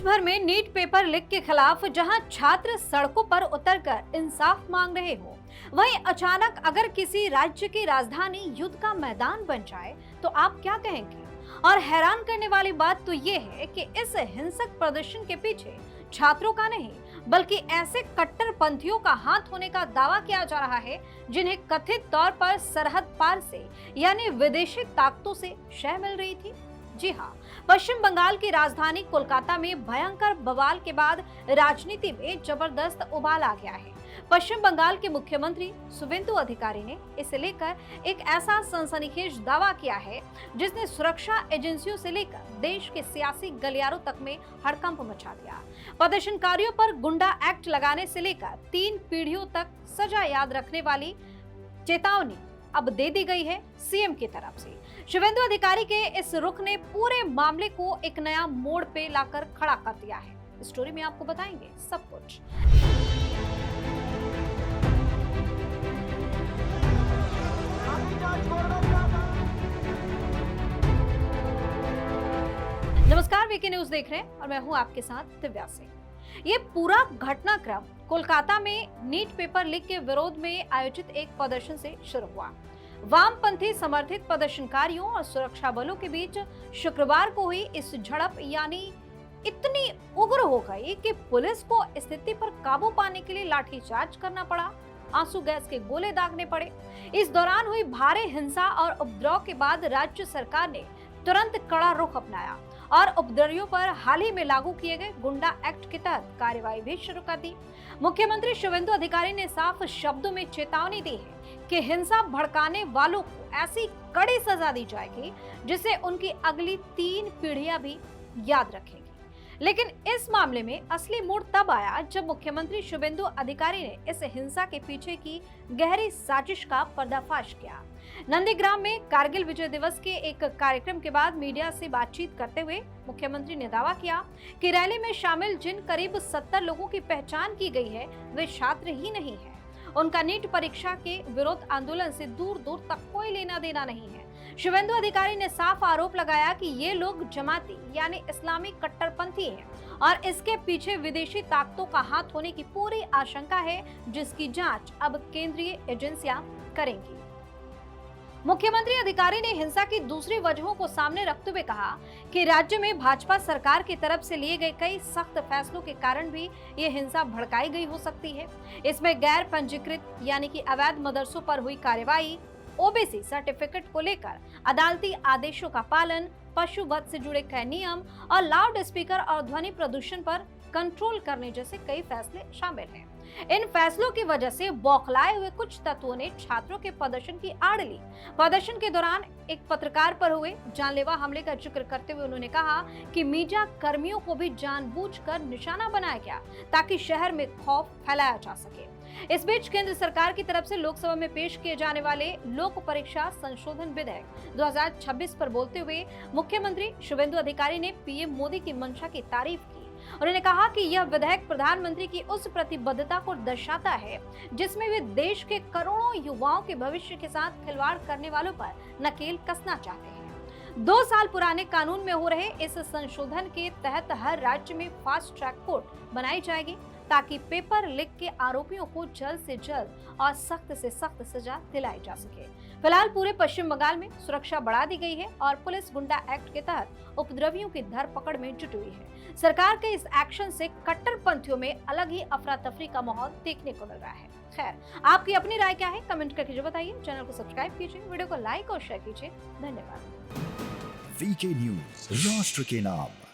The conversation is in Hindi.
भर में नीट पेपर लीक के खिलाफ जहां छात्र सड़कों पर उतरकर इंसाफ मांग रहे हो, वहीं अचानक अगर किसी राज्य की राजधानी युद्ध का मैदान बन जाए तो आप क्या कहेंगे? और हैरान करने वाली बात तो ये है कि इस हिंसक प्रदर्शन के पीछे छात्रों का नहीं बल्कि ऐसे कट्टरपंथियों का हाथ होने का दावा किया जा रहा है जिन्हें कथित तौर पर सरहद पार से यानी विदेशी ताकतों से शह मिल रही थी। जी हाँ, पश्चिम बंगाल की राजधानी कोलकाता में भयंकर बवाल के बाद राजनीति में जबरदस्त उबाल आ गया है। पश्चिम बंगाल के मुख्यमंत्री शुवेंदु अधिकारी ने इसे लेकर एक ऐसा सनसनीखेज दावा किया है जिसने सुरक्षा एजेंसियों से लेकर देश के सियासी गलियारों तक में हड़कंप मचा दिया। प्रदर्शनकारियों पर गुंडा एक्ट लगाने से लेकर 3 पीढ़ियों तक सजा याद रखने वाली चेतावनी अब दे दी गई है सीएम की तरफ से। शुवेंदु अधिकारी के इस रुख ने पूरे मामले को एक नया मोड़ पे लाकर खड़ा कर दिया है। स्टोरी में आपको बताएंगे सब कुछ। नमस्कार, वीके न्यूज देख रहे हैं और मैं हूं आपके साथ दिव्या सिंह। ये पूरा घटनाक्रम कोलकाता में नीट पेपर लीक के विरोध में आयोजित एक प्रदर्शन से शुरू हुआ। वामपंथी समर्थित प्रदर्शनकारियों और सुरक्षा बलों के बीच शुक्रवार को हुई इस झड़प यानी इतनी उग्र हो गई कि पुलिस को स्थिति पर काबू पाने के लिए लाठीचार्ज करना पड़ा, आंसू गैस के गोले दागने पड़े। इस दौरान हुई भारी हिंसा और उपद्रव के बाद राज्य सरकार ने तुरंत कड़ा रुख अपनाया और उपद्रवियों पर हाल ही में लागू किए गए गुंडा एक्ट के तहत कार्रवाई भी शुरू कर दी। मुख्यमंत्री शुवेंदु अधिकारी ने साफ शब्दों में चेतावनी दी है कि हिंसा भड़काने वालों को ऐसी कड़ी सजा दी जाएगी जिसे उनकी अगली 3 पीढ़ियां भी याद रखेंगी। लेकिन इस मामले में असली मोड़ तब आया जब मुख्यमंत्री शुवेंदु अधिकारी ने इस हिंसा के पीछे की गहरी साजिश का पर्दाफाश किया। नंदीग्राम में कारगिल विजय दिवस के एक कार्यक्रम के बाद मीडिया से बातचीत करते हुए मुख्यमंत्री ने दावा किया कि रैली में शामिल जिन करीब 70 लोगों की पहचान की गई है वे छात्र ही नहीं है। उनका नीट परीक्षा के विरोध आंदोलन से दूर दूर तक कोई लेना देना नहीं है। शुवेंदु अधिकारी ने साफ आरोप लगाया कि ये लोग जमाती यानी इस्लामी कट्टरपंथी हैं और इसके पीछे विदेशी ताकतों का हाथ होने की पूरी आशंका है जिसकी जांच अब केंद्रीय एजेंसियां करेंगी। मुख्यमंत्री अधिकारी ने हिंसा की दूसरी वजहों को सामने रखते हुए कहा कि राज्य में भाजपा सरकार की तरफ से लिए गए कई सख्त फैसलों के कारण भी ये हिंसा भड़काई गई हो सकती है। इसमें गैर पंजीकृत यानी कि अवैध मदरसों पर हुई कार्रवाई, ओबीसी सर्टिफिकेट को लेकर अदालती आदेशों का पालन, पशु वध से जुड़े कई नियम और लाउड स्पीकर और ध्वनि प्रदूषण पर कंट्रोल करने जैसे कई फैसले शामिल हैं। इन फैसलों की वजह से बौखलाए हुए कुछ तत्वों ने छात्रों के प्रदर्शन की आड़ ली। प्रदर्शन के दौरान एक पत्रकार पर हुए जानलेवा हमले का जिक्र करते हुए उन्होंने कहा कि मीडिया कर्मियों को भी जानबूझकर निशाना बनाया गया ताकि शहर में खौफ फैलाया जा सके। इस बीच केंद्र सरकार की तरफ से लोकसभा में पेश किए जाने वाले लोक परीक्षा संशोधन विधेयक 2026 पर बोलते हुए मुख्यमंत्री शुवेंदु अधिकारी ने पीएम मोदी की मंशा की तारीफ की। उन्होंने कहा कि यह विधेयक प्रधानमंत्री की उस प्रतिबद्धता को दर्शाता है जिसमें वे देश के करोड़ों युवाओं के भविष्य के साथ खिलवाड़ करने वालों पर नकेल कसना चाहते हैं। 2 साल पुराने कानून में हो रहे इस संशोधन के तहत हर राज्य में फास्ट ट्रैक कोर्ट बनाई जाएगी ताकि पेपर लीक के आरोपियों को जल्द से जल्द और सख्त से सख्त सजा दिलाई जा सके। फिलहाल पूरे पश्चिम बंगाल में सुरक्षा बढ़ा दी गई है और पुलिस गुंडा एक्ट के तहत उपद्रवियों की धरपकड़ में जुटी हुई है। सरकार के इस एक्शन से कट्टरपंथियों में अलग ही अफरा तफरी का माहौल देखने को मिल रहा है। खैर, आपकी अपनी राय क्या है कमेंट करके जो बताइए। चैनल को सब्सक्राइब कीजिए, वीडियो को लाइक और शेयर कीजिए। धन्यवाद। वीके न्यूज, राष्ट्र के नाम।